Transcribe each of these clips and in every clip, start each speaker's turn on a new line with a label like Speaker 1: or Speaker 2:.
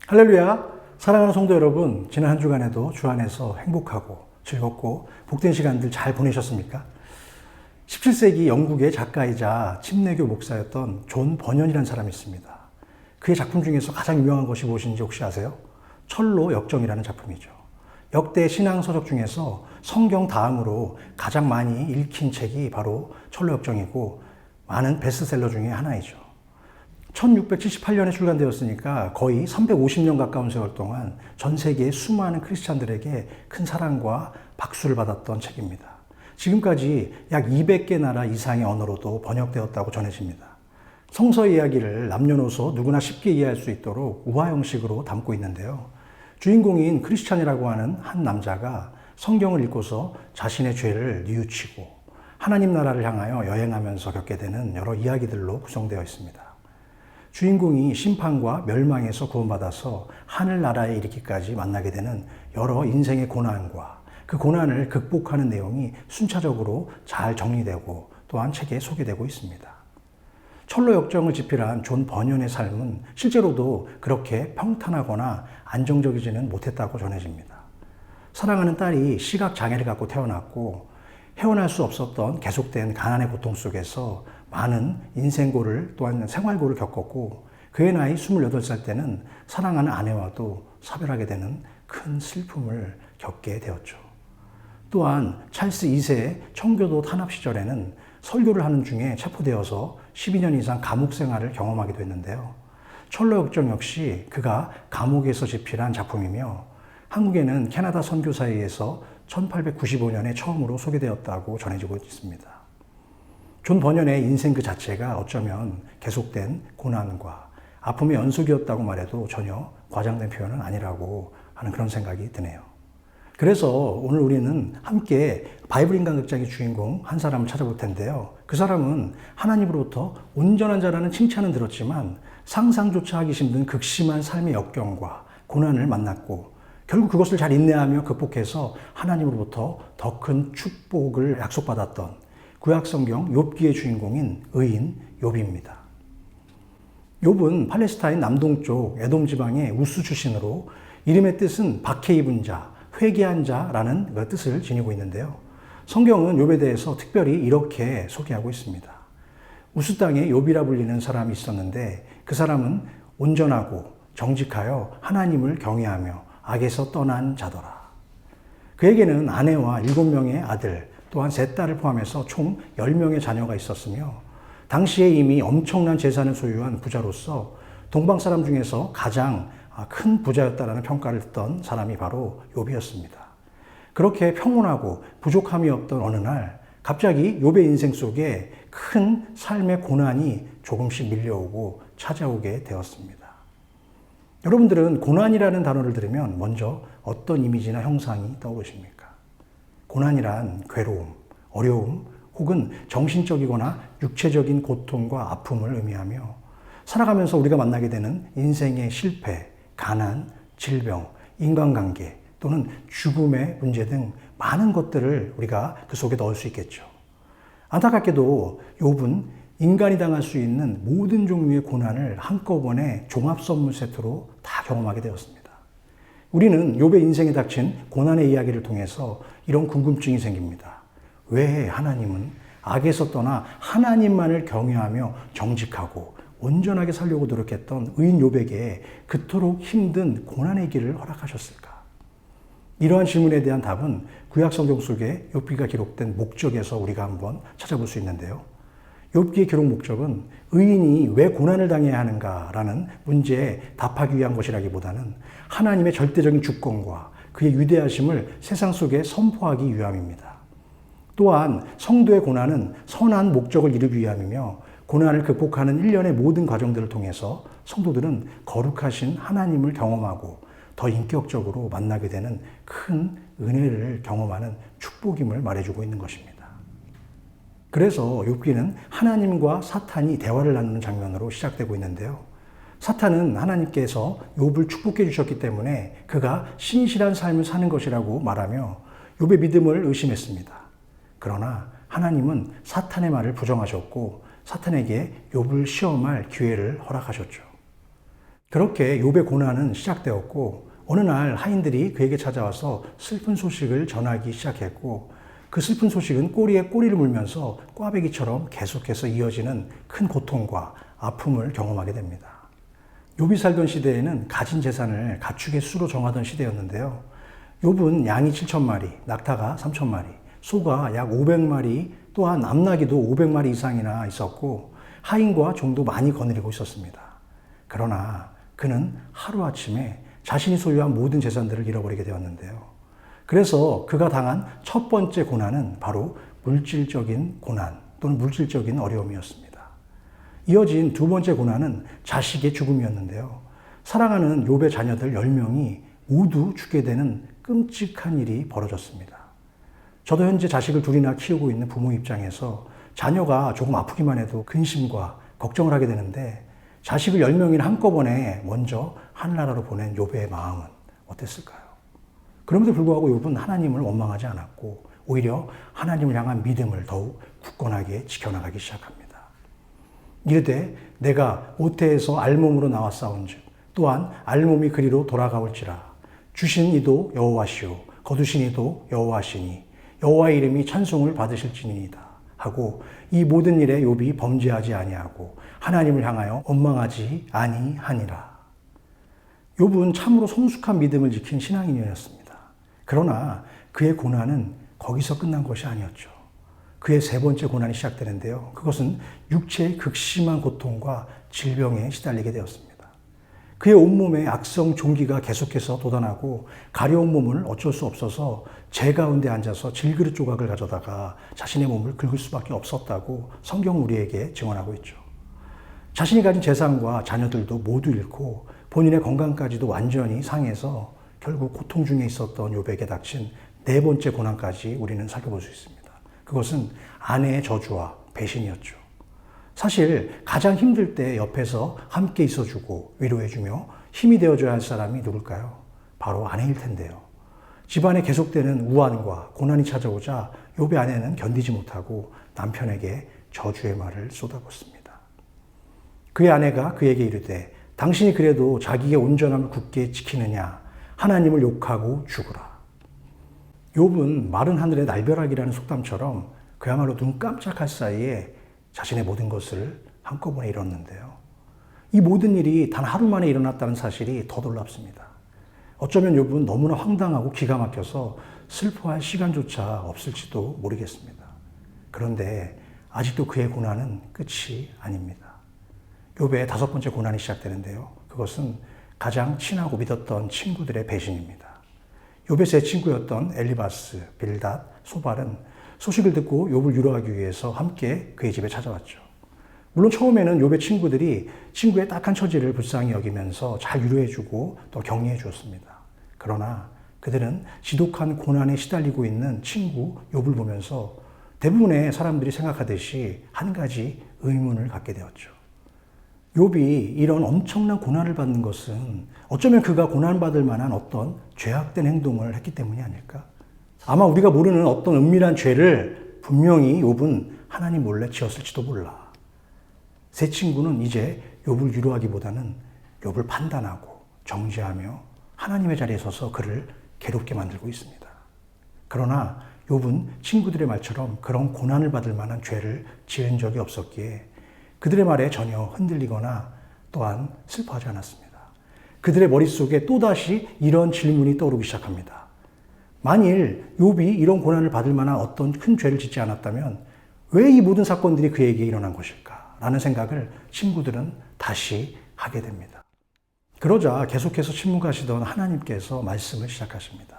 Speaker 1: 할렐루야! 사랑하는 성도 여러분, 지난 한 주간에도 주 안에서 행복하고 즐겁고 복된 시간들 잘 보내셨습니까? 17세기 영국의 작가이자 침례교 목사였던 존 버년이라는 사람이 있습니다. 그의 작품 중에서 가장 유명한 것이 무엇인지 혹시 아세요? 철로 역정이라는 작품이죠. 역대 신앙 서적 중에서 성경 다음으로 가장 많이 읽힌 책이 바로 철로 역정이고 많은 베스트셀러 중에 하나이죠. 1678년에 출간되었으니까 거의 350년 가까운 세월 동안 전 세계의 수많은 크리스찬들에게 큰 사랑과 박수를 받았던 책입니다. 지금까지 약 200개 나라 이상의 언어로도 번역되었다고 전해집니다. 성서 이야기를 남녀노소 누구나 쉽게 이해할 수 있도록 우화 형식으로 담고 있는데요. 주인공인 크리스찬이라고 하는 한 남자가 성경을 읽고서 자신의 죄를 뉘우치고 하나님 나라를 향하여 여행하면서 겪게 되는 여러 이야기들로 구성되어 있습니다. 주인공이 심판과 멸망에서 구원받아서 하늘나라에 이르기까지 만나게 되는 여러 인생의 고난과 그 고난을 극복하는 내용이 순차적으로 잘 정리되고 또한 책에 소개되고 있습니다. 철로 역정을 집필한 존 버년의 삶은 실제로도 그렇게 평탄하거나 안정적이지는 못했다고 전해집니다. 사랑하는 딸이 시각장애를 갖고 태어났고 헤어날 수 없었던 계속된 가난의 고통 속에서 많은 인생고를 또한 생활고를 겪었고 그의 나이 28살 때는 사랑하는 아내와도 사별하게 되는 큰 슬픔을 겪게 되었죠. 또한 찰스 2세의 청교도 탄압 시절에는 설교를 하는 중에 체포되어서 12년 이상 감옥 생활을 경험하기도 했는데요. 철로 역정 역시 그가 감옥에서 집필한 작품이며 한국에는 캐나다 선교사에 의해서 1895년에 처음으로 소개되었다고 전해지고 있습니다. 존 버년의 인생 그 자체가 어쩌면 계속된 고난과 아픔의 연속이었다고 말해도 전혀 과장된 표현은 아니라고 하는 그런 생각이 드네요. 그래서 오늘 우리는 함께 바이블 인간극장의 주인공 한 사람을 찾아볼 텐데요. 그 사람은 하나님으로부터 온전한 자라는 칭찬은 들었지만 상상조차 하기 힘든 극심한 삶의 역경과 고난을 만났고 결국 그것을 잘 인내하며 극복해서 하나님으로부터 더 큰 축복을 약속받았던 구약성경 욥기의 주인공인 의인 욥입니다. 욥은 팔레스타인 남동쪽 에돔 지방의 우스 출신으로 이름의 뜻은 박해 입은 자, 회개한 자라는 그 뜻을 지니고 있는데요. 성경은 욥에 대해서 특별히 이렇게 소개하고 있습니다. 우스 땅에 욥이라 불리는 사람이 있었는데 그 사람은 온전하고 정직하여 하나님을 경외하며 악에서 떠난 자더라. 그에게는 아내와 7명의 아들 또한 3딸을 포함해서 총 10명의 자녀가 있었으며 당시에 이미 엄청난 재산을 소유한 부자로서 동방 사람 중에서 가장 큰 부자였다라는 평가를 듣던 사람이 바로 욥이었습니다. 그렇게 평온하고 부족함이 없던 어느 날 갑자기 욥의 인생 속에 큰 삶의 고난이 조금씩 밀려오고 찾아오게 되었습니다. 여러분들은 고난이라는 단어를 들으면 먼저 어떤 이미지나 형상이 떠오르십니까? 고난이란 괴로움, 어려움 혹은 정신적이거나 육체적인 고통과 아픔을 의미하며 살아가면서 우리가 만나게 되는 인생의 실패, 가난, 질병, 인간관계 또는 죽음의 문제 등 많은 것들을 우리가 그 속에 넣을 수 있겠죠. 안타깝게도 욥은 인간이 당할 수 있는 모든 종류의 고난을 한꺼번에 종합 선물 세트로 다 경험하게 되었습니다. 우리는 욥의 인생에 닥친 고난의 이야기를 통해서 이런 궁금증이 생깁니다. 왜 하나님은 악에서 떠나 하나님만을 경외하며 정직하고 온전하게 살려고 노력했던 의인 욥에게 그토록 힘든 고난의 길을 허락하셨을까? 이러한 질문에 대한 답은 구약 성경 속에 욥기가 기록된 목적에서 우리가 한번 찾아볼 수 있는데요. 욥기의 기록 목적은 의인이 왜 고난을 당해야 하는가라는 문제에 답하기 위한 것이라기보다는 하나님의 절대적인 주권과 그의 위대하심을 세상 속에 선포하기 위함입니다. 또한 성도의 고난은 선한 목적을 이루기 위함이며 고난을 극복하는 일련의 모든 과정들을 통해서 성도들은 거룩하신 하나님을 경험하고 더 인격적으로 만나게 되는 큰 은혜를 경험하는 축복임을 말해주고 있는 것입니다. 그래서 욥기는 하나님과 사탄이 대화를 나누는 장면으로 시작되고 있는데요. 사탄은 하나님께서 욥을 축복해 주셨기 때문에 그가 신실한 삶을 사는 것이라고 말하며 욥의 믿음을 의심했습니다. 그러나 하나님은 사탄의 말을 부정하셨고 사탄에게 욥을 시험할 기회를 허락하셨죠. 그렇게 욥의 고난은 시작되었고 어느 날 하인들이 그에게 찾아와서 슬픈 소식을 전하기 시작했고 그 슬픈 소식은 꼬리에 꼬리를 물면서 꽈배기처럼 계속해서 이어지는 큰 고통과 아픔을 경험하게 됩니다. 욥이 살던 시대에는 가진 재산을 가축의 수로 정하던 시대였는데요. 욥은 양이 7,000마리, 낙타가 3,000마리, 소가 약 500마리, 또한 암나귀도 500마리 이상이나 있었고 하인과 종도 많이 거느리고 있었습니다. 그러나 그는 하루아침에 자신이 소유한 모든 재산들을 잃어버리게 되었는데요. 그래서 그가 당한 첫 번째 고난은 바로 물질적인 고난 또는 물질적인 어려움이었습니다. 이어진 두 번째 고난은 자식의 죽음이었는데요. 사랑하는 욥의 자녀들 10명이 모두 죽게 되는 끔찍한 일이 벌어졌습니다. 저도 현재 자식을 둘이나 키우고 있는 부모 입장에서 자녀가 조금 아프기만 해도 근심과 걱정을 하게 되는데 자식을 10명이나 한꺼번에 먼저 하늘나라로 보낸 욥의 마음은 어땠을까요? 그럼에도 불구하고 욥은 하나님을 원망하지 않았고 오히려 하나님을 향한 믿음을 더욱 굳건하게 지켜나가기 시작합니다. 이르되 내가 모태에서 알몸으로 나왔사온즉 또한 알몸이 그리로 돌아가올지라 주신 이도 여호와시오 거두신 이도 여호와시니 여호와의 이름이 찬송을 받으실지니이다 하고 이 모든 일에 욥이 범죄하지 아니하고 하나님을 향하여 원망하지 아니하니라. 욥은 참으로 성숙한 믿음을 지킨 신앙인이었습니다. 그러나 그의 고난은 거기서 끝난 것이 아니었죠. 그의 세 번째 고난이 시작되는데요. 그것은 육체의 극심한 고통과 질병에 시달리게 되었습니다. 그의 온몸에 악성 종기가 계속해서 돋아나고 가려운 몸을 어쩔 수 없어서 재 가운데 앉아서 질그릇 조각을 가져다가 자신의 몸을 긁을 수밖에 없었다고 성경은 우리에게 증언하고 있죠. 자신이 가진 재산과 자녀들도 모두 잃고 본인의 건강까지도 완전히 상해서 결국 고통 중에 있었던 욥에게 닥친 네 번째 고난까지 우리는 살펴볼 수 있습니다. 그것은 아내의 저주와 배신이었죠. 사실 가장 힘들 때 옆에서 함께 있어주고 위로해주며 힘이 되어줘야 할 사람이 누굴까요? 바로 아내일 텐데요. 집안에 계속되는 우환과 고난이 찾아오자 욥의 아내는 견디지 못하고 남편에게 저주의 말을 쏟아붓습니다. 그의 아내가 그에게 이르되 당신이 그래도 자기의 온전함을 굳게 지키느냐 하나님을 욕하고 죽으라. 욥은 마른 하늘의 날벼락이라는 속담처럼 그야말로 눈 깜짝할 사이에 자신의 모든 것을 한꺼번에 잃었는데요. 이 모든 일이 단 하루 만에 일어났다는 사실이 더 놀랍습니다. 어쩌면 욥은 너무나 황당하고 기가 막혀서 슬퍼할 시간조차 없을지도 모르겠습니다. 그런데 아직도 그의 고난은 끝이 아닙니다. 욥의 다섯 번째 고난이 시작되는데요. 그것은 가장 친하고 믿었던 친구들의 배신입니다. 욥의 세 친구였던 엘리바스, 빌닷, 소발은 소식을 듣고 욥을 위로하기 위해서 함께 그의 집에 찾아왔죠. 물론 처음에는 욥의 친구들이 친구의 딱한 처지를 불쌍히 여기면서 잘 위로해주고 또 격려해 주었습니다. 그러나 그들은 지독한 고난에 시달리고 있는 친구 욥을 보면서 대부분의 사람들이 생각하듯이 한 가지 의문을 갖게 되었죠. 욥이 이런 엄청난 고난을 받는 것은 어쩌면 그가 고난받을 만한 어떤 죄악된 행동을 했기 때문이 아닐까? 아마 우리가 모르는 어떤 은밀한 죄를 분명히 욥은 하나님 몰래 지었을지도 몰라. 세 친구는 이제 욥을 위로하기보다는 욥을 판단하고 정죄하며 하나님의 자리에 서서 그를 괴롭게 만들고 있습니다. 그러나 욥은 친구들의 말처럼 그런 고난을 받을 만한 죄를 지은 적이 없었기에 그들의 말에 전혀 흔들리거나 또한 슬퍼하지 않았습니다. 그들의 머릿속에 또다시 이런 질문이 떠오르기 시작합니다. 만일 욥이 이런 고난을 받을 만한 어떤 큰 죄를 짓지 않았다면 왜 이 모든 사건들이 그에게 일어난 것일까? 라는 생각을 친구들은 다시 하게 됩니다. 그러자 계속해서 침묵하시던 하나님께서 말씀을 시작하십니다.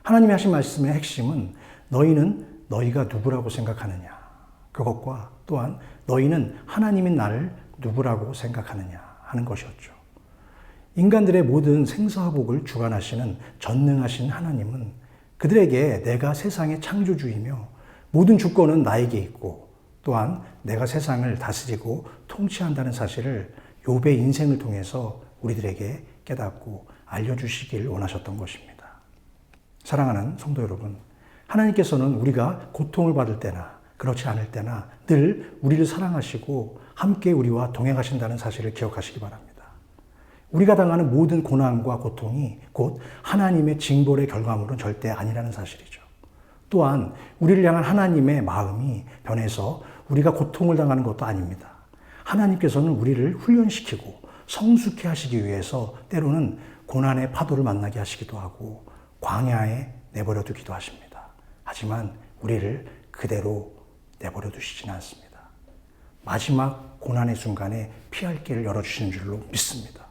Speaker 1: 하나님이 하신 말씀의 핵심은 너희는 너희가 누구라고 생각하느냐? 그것과 또한 너희는 하나님인 나를 누구라고 생각하느냐 하는 것이었죠. 인간들의 모든 생사화복을 주관하시는 전능하신 하나님은 그들에게 내가 세상의 창조주이며 모든 주권은 나에게 있고 또한 내가 세상을 다스리고 통치한다는 사실을 욥의 인생을 통해서 우리들에게 깨닫고 알려주시길 원하셨던 것입니다. 사랑하는 성도 여러분, 하나님께서는 우리가 고통을 받을 때나 그렇지 않을 때나 늘 우리를 사랑하시고 함께 우리와 동행하신다는 사실을 기억하시기 바랍니다. 우리가 당하는 모든 고난과 고통이 곧 하나님의 징벌의 결과물은 절대 아니라는 사실이죠. 또한 우리를 향한 하나님의 마음이 변해서 우리가 고통을 당하는 것도 아닙니다. 하나님께서는 우리를 훈련시키고 성숙해 하시기 위해서 때로는 고난의 파도를 만나게 하시기도 하고 광야에 내버려 두기도 하십니다. 하지만 우리를 그대로 내버려 두시지는 않습니다. 마지막 고난의 순간에 피할 길을 열어주시는 줄로 믿습니다.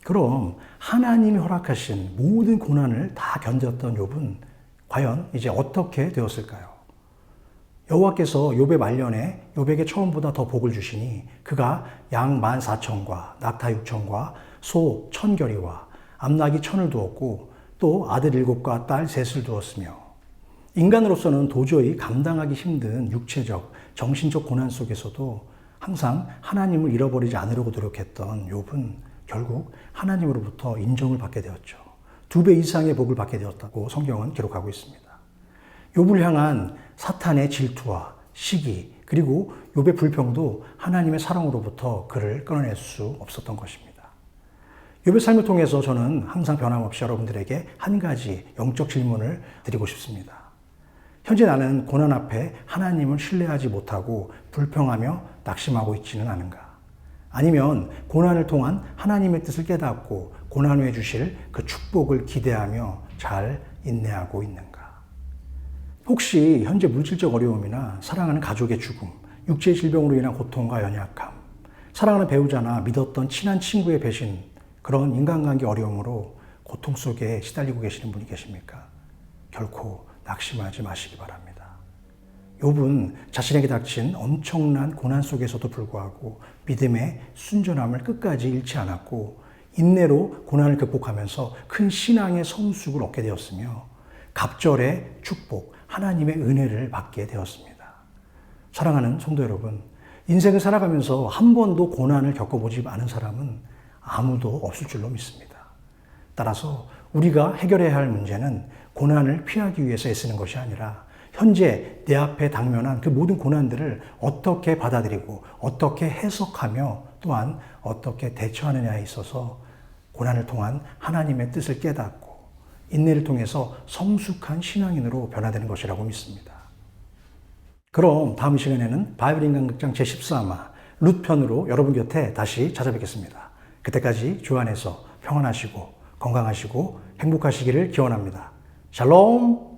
Speaker 1: 그럼 하나님이 허락하신 모든 고난을 다 견뎠던 욥은 과연 이제 어떻게 되었을까요? 여호와께서 욥의 말년에 욥에게 처음보다 더 복을 주시니 그가 양 14,000과 낙타 6,000과 소 1,000결이와 암낙이 1,000을 두었고 또 아들 7과 딸 3을 두었으며 인간으로서는 도저히 감당하기 힘든 육체적, 정신적 고난 속에서도 항상 하나님을 잃어버리지 않으려고 노력했던 욥은 결국 하나님으로부터 인정을 받게 되었죠. 2배 이상의 복을 받게 되었다고 성경은 기록하고 있습니다. 욥을 향한 사탄의 질투와 시기 그리고 욥의 불평도 하나님의 사랑으로부터 그를 끊어낼 수 없었던 것입니다. 욥의 삶을 통해서 저는 항상 변함없이 여러분들에게 한 가지 영적 질문을 드리고 싶습니다. 현재 나는 고난 앞에 하나님을 신뢰하지 못하고 불평하며 낙심하고 있지는 않은가? 아니면 고난을 통한 하나님의 뜻을 깨닫고 고난 후에 주실 그 축복을 기대하며 잘 인내하고 있는가? 혹시 현재 물질적 어려움이나 사랑하는 가족의 죽음, 육체의 질병으로 인한 고통과 연약함, 사랑하는 배우자나 믿었던 친한 친구의 배신, 그런 인간관계 어려움으로 고통 속에 시달리고 계시는 분이 계십니까? 결코 낙심하지 마시기 바랍니다. 욥은 자신에게 닥친 엄청난 고난 속에서도 불구하고 믿음의 순전함을 끝까지 잃지 않았고 인내로 고난을 극복하면서 큰 신앙의 성숙을 얻게 되었으며 갑절의 축복, 하나님의 은혜를 받게 되었습니다. 사랑하는 성도 여러분, 인생을 살아가면서 한 번도 고난을 겪어보지 않은 사람은 아무도 없을 줄로 믿습니다. 따라서 우리가 해결해야 할 문제는 고난을 피하기 위해서 애쓰는 것이 아니라 현재 내 앞에 당면한 그 모든 고난들을 어떻게 받아들이고 어떻게 해석하며 또한 어떻게 대처하느냐에 있어서 고난을 통한 하나님의 뜻을 깨닫고 인내를 통해서 성숙한 신앙인으로 변화되는 것이라고 믿습니다. 그럼 다음 시간에는 바이블 인간극장 제13화 룻 편으로 여러분 곁에 다시 찾아뵙겠습니다. 그때까지 주 안에서 평안하시고 건강하시고 행복하시기를 기원합니다. 샬롬!